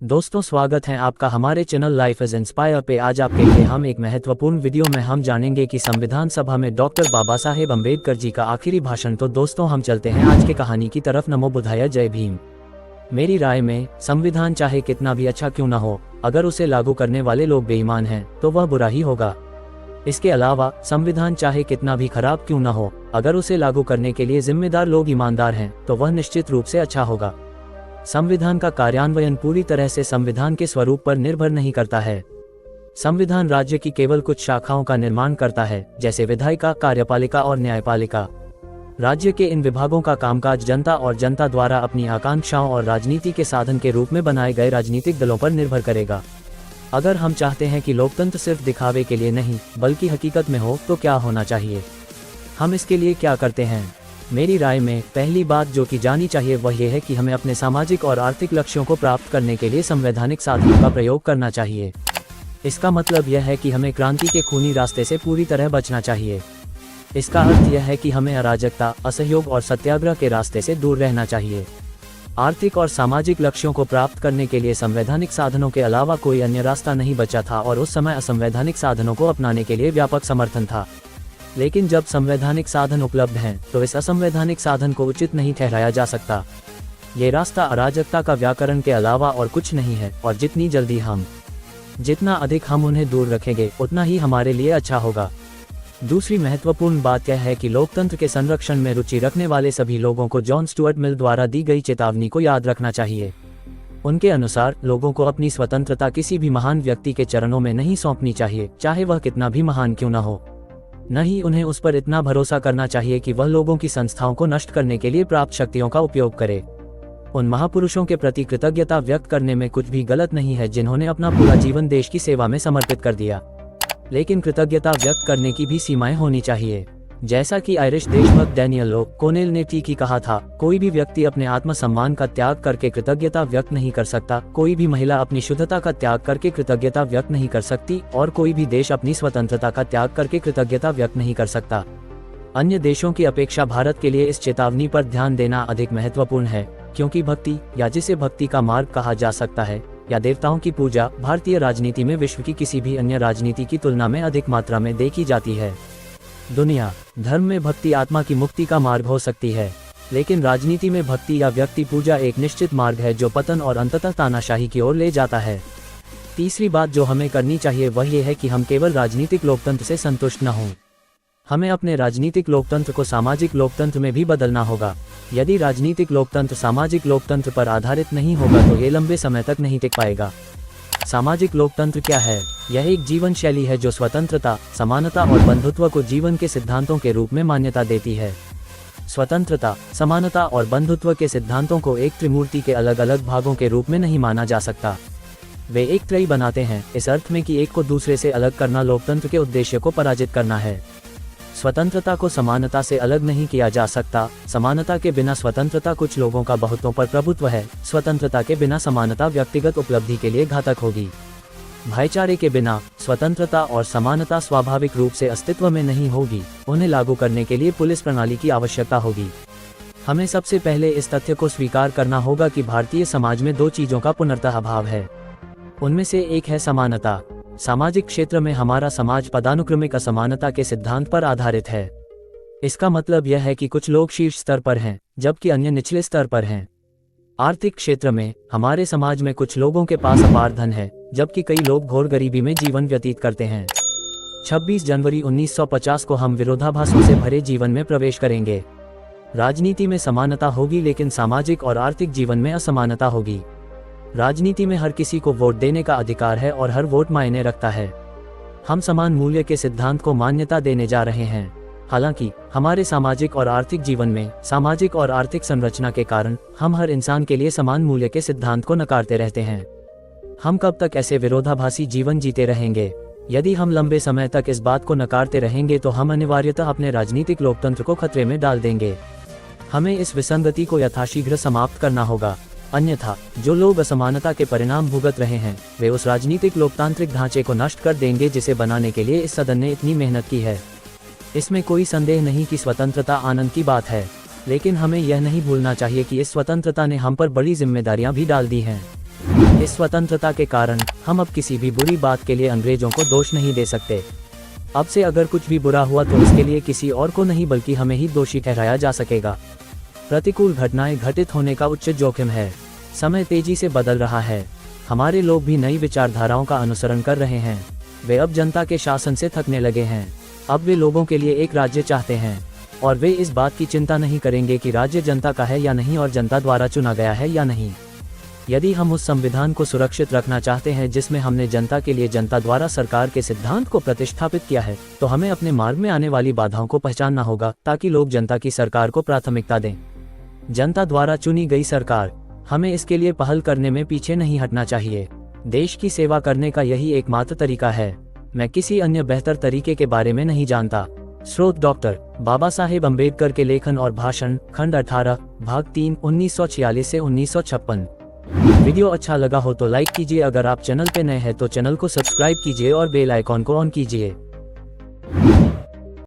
दोस्तों, स्वागत है आपका हमारे चैनल लाइफ इज इंस्पायर पे। आज आपके लिए हम एक महत्वपूर्ण वीडियो में हम जानेंगे कि संविधान सभा में डॉक्टर बाबा साहेब अम्बेडकर जी का आखिरी भाषण। तो दोस्तों, हम चलते हैं आज के कहानी की तरफ। नमो बुद्धाय, जय भीम। मेरी राय में संविधान चाहे कितना भी अच्छा क्यों न हो, अगर उसे लागू करने वाले लोग बेईमान हैं तो वह बुरा ही होगा। इसके अलावा संविधान चाहे कितना भी खराब क्यों न हो, अगर उसे लागू करने के लिए जिम्मेदार लोग ईमानदार हैं तो वह निश्चित रूप से अच्छा होगा। संविधान का कार्यान्वयन पूरी तरह से संविधान के स्वरूप पर निर्भर नहीं करता है। संविधान राज्य की केवल कुछ शाखाओं का निर्माण करता है, जैसे विधायिका, कार्यपालिका और न्यायपालिका। राज्य के इन विभागों का कामकाज जनता और जनता द्वारा अपनी आकांक्षाओं और राजनीति के साधन के रूप में बनाए गए राजनीतिक दलों पर निर्भर करेगा। अगर हम चाहते हैं कि लोकतंत्र सिर्फ दिखावे के लिए नहीं बल्कि हकीकत में हो, तो क्या होना चाहिए? हम इसके लिए क्या करते हैं? मेरी राय में पहली बात जो की जानी चाहिए वह यह है कि हमें अपने सामाजिक और आर्थिक लक्ष्यों को प्राप्त करने के लिए संवैधानिक साधनों का प्रयोग करना चाहिए। इसका मतलब यह है कि हमें क्रांति के खूनी रास्ते से पूरी तरह बचना चाहिए। इसका अर्थ यह है कि हमें अराजकता, असहयोग और सत्याग्रह के रास्ते से दूर रहना चाहिए। आर्थिक और सामाजिक लक्ष्यों को प्राप्त करने के लिए संवैधानिक साधनों के अलावा कोई अन्य रास्ता नहीं बचा था और उस समय असंवैधानिक साधनों को अपनाने के लिए व्यापक समर्थन था। लेकिन जब संवैधानिक साधन उपलब्ध हैं, तो इस असंवैधानिक साधन को उचित नहीं ठहराया जा सकता। ये रास्ता अराजकता का व्याकरण के अलावा और कुछ नहीं है, और जितना अधिक हम उन्हें दूर रखेंगे उतना ही हमारे लिए अच्छा होगा। दूसरी महत्वपूर्ण बात यह है कि लोकतंत्र के संरक्षण में रुचि रखने वाले सभी लोगों को जॉन स्टुअर्ट मिल द्वारा दी गई चेतावनी को याद रखना चाहिए। उनके अनुसार लोगों को अपनी स्वतंत्रता किसी भी महान व्यक्ति के चरणों में नहीं सौंपनी चाहिए, चाहे वह कितना भी महान क्यों न हो। न ही उन्हें उस पर इतना भरोसा करना चाहिए कि वह लोगों की संस्थाओं को नष्ट करने के लिए प्राप्त शक्तियों का उपयोग करे। उन महापुरुषों के प्रति कृतज्ञता व्यक्त करने में कुछ भी गलत नहीं है जिन्होंने अपना पूरा जीवन देश की सेवा में समर्पित कर दिया, लेकिन कृतज्ञता व्यक्त करने की भी सीमाएं होनी चाहिए। जैसा कि आयरिश देशभक्त डैनियल ओ'कोनेल ने ठीक ही कहा था, कोई भी व्यक्ति अपने आत्मसम्मान का त्याग करके कृतज्ञता व्यक्त नहीं कर सकता, कोई भी महिला अपनी शुद्धता का त्याग करके कृतज्ञता व्यक्त नहीं कर सकती, और कोई भी देश अपनी स्वतंत्रता का त्याग करके कृतज्ञता व्यक्त नहीं कर सकता। अन्य देशों की अपेक्षा भारत के लिए इस चेतावनी पर ध्यान देना अधिक महत्वपूर्ण है, क्योंकि भक्ति, या जिसे भक्ति का मार्ग कहा जा सकता है, या देवताओं की पूजा भारतीय राजनीति में विश्व की किसी भी अन्य राजनीति की तुलना में अधिक मात्रा में देखी जाती है। दुनिया धर्म में भक्ति आत्मा की मुक्ति का मार्ग हो सकती है, लेकिन राजनीति में भक्ति या व्यक्ति पूजा एक निश्चित मार्ग है जो पतन और अंततः तानाशाही की ओर ले जाता है। तीसरी बात जो हमें करनी चाहिए वह ये है कि हम केवल राजनीतिक लोकतंत्र से संतुष्ट न हों। हमें अपने राजनीतिक लोकतंत्र को सामाजिक लोकतंत्र में भी बदलना होगा। यदि राजनीतिक लोकतंत्र सामाजिक लोकतंत्र पर आधारित नहीं होगा तो ये लंबे समय तक नहीं टिक पाएगा। सामाजिक लोकतंत्र क्या है? यह एक जीवन शैली है जो स्वतंत्रता, समानता और बंधुत्व को जीवन के सिद्धांतों के रूप में मान्यता देती है। स्वतंत्रता, समानता और बंधुत्व के सिद्धांतों को एक त्रिमूर्ति के अलग अलग भागों के रूप में नहीं माना जा सकता। वे एक त्रयी बनाते हैं, इस अर्थ में कि एक को दूसरे से अलग करना लोकतंत्र के उद्देश्य को पराजित करना है। स्वतंत्रता को समानता से अलग नहीं किया जा सकता। समानता के बिना स्वतंत्रता कुछ लोगों का बहुतों पर प्रभुत्व है। स्वतंत्रता के बिना समानता व्यक्तिगत उपलब्धि के लिए घातक होगी। भाईचारे के बिना स्वतंत्रता और समानता स्वाभाविक रूप से अस्तित्व में नहीं होगी। उन्हें लागू करने के लिए पुलिस प्रणाली की आवश्यकता होगी। हमें सबसे पहले इस तथ्य को स्वीकार करना होगा कि भारतीय समाज में दो चीजों का पूर्णतः अभाव है। उनमें से एक है समानता। सामाजिक क्षेत्र में हमारा समाज पदानुक्रमिक असमानता के सिद्धांत पर आधारित है। इसका मतलब यह है कि कुछ लोग शीर्ष स्तर पर हैं, जबकि अन्य निचले स्तर पर हैं। आर्थिक क्षेत्र में हमारे समाज में कुछ लोगों के पास अपार धन है, जबकि कई लोग घोर गरीबी में जीवन व्यतीत करते हैं। 26 जनवरी 1950 को हम विरोधाभासों से भरे जीवन में प्रवेश करेंगे। राजनीति में समानता होगी, लेकिन सामाजिक और आर्थिक जीवन में असमानता होगी। राजनीति में हर किसी को वोट देने का अधिकार है और हर वोट मायने रखता है। हम समान मूल्य के सिद्धांत को मान्यता देने जा रहे हैं। हालांकि हमारे सामाजिक और आर्थिक जीवन में सामाजिक और आर्थिक संरचना के कारण हम हर इंसान के लिए समान मूल्य के सिद्धांत को नकारते रहते हैं। हम कब तक ऐसे विरोधाभासी जीवन जीते रहेंगे? यदि हम लंबे समय तक इस बात को नकारते रहेंगे तो हम अनिवार्यतः अपने राजनीतिक लोकतंत्र को खतरे में डाल देंगे। हमें इस विसंगति को यथाशीघ्र समाप्त करना होगा, अन्यथा जो लोग असमानता के परिणाम भुगत रहे हैं वे उस राजनीतिक लोकतांत्रिक ढांचे को नष्ट कर देंगे जिसे बनाने के लिए इस सदन ने इतनी मेहनत की है। इसमें कोई संदेह नहीं कि स्वतंत्रता आनंद की बात है, लेकिन हमें यह नहीं भूलना चाहिए कि इस स्वतंत्रता ने हम पर बड़ी जिम्मेदारियां भी डाल दी हैं। इस स्वतंत्रता के कारण हम अब किसी भी बुरी बात के लिए अंग्रेजों को दोष नहीं दे सकते। अब से अगर कुछ भी बुरा हुआ तो इसके लिए किसी और को नहीं बल्कि हमें ही दोषी ठहराया जा सकेगा। प्रतिकूल घटनाएं घटित होने का उच्च जोखिम है। समय तेजी से बदल रहा है। हमारे लोग भी नई विचारधाराओं का अनुसरण कर रहे हैं। वे अब जनता के शासन से थकने लगे हैं। अब वे लोगों के लिए एक राज्य चाहते हैं और वे इस बात की चिंता नहीं करेंगे कि राज्य जनता का है या नहीं और जनता द्वारा चुना गया है या नहीं। यदि हम उस संविधान को सुरक्षित रखना चाहते हैं जिसमें हमने जनता के लिए जनता द्वारा सरकार के सिद्धांत को प्रतिष्ठापित किया है, तो हमें अपने मार्ग में आने वाली बाधाओं को पहचानना होगा ताकि लोग जनता की सरकार को प्राथमिकता दें। जनता द्वारा चुनी गई सरकार, हमें इसके लिए पहल करने में पीछे नहीं हटना चाहिए। देश की सेवा करने का यही एकमात्र तरीका है। मैं किसी अन्य बेहतर तरीके के बारे में नहीं जानता। स्रोत डॉक्टर बाबा साहेब अम्बेडकर के लेखन और भाषण, खंड 18, भाग 3, 1946 से 1956। वीडियो अच्छा लगा हो तो लाइक कीजिए। अगर आप चैनल पे नए हैं तो चैनल को सब्सक्राइब कीजिए और बेल आइकॉन को ऑन कीजिए।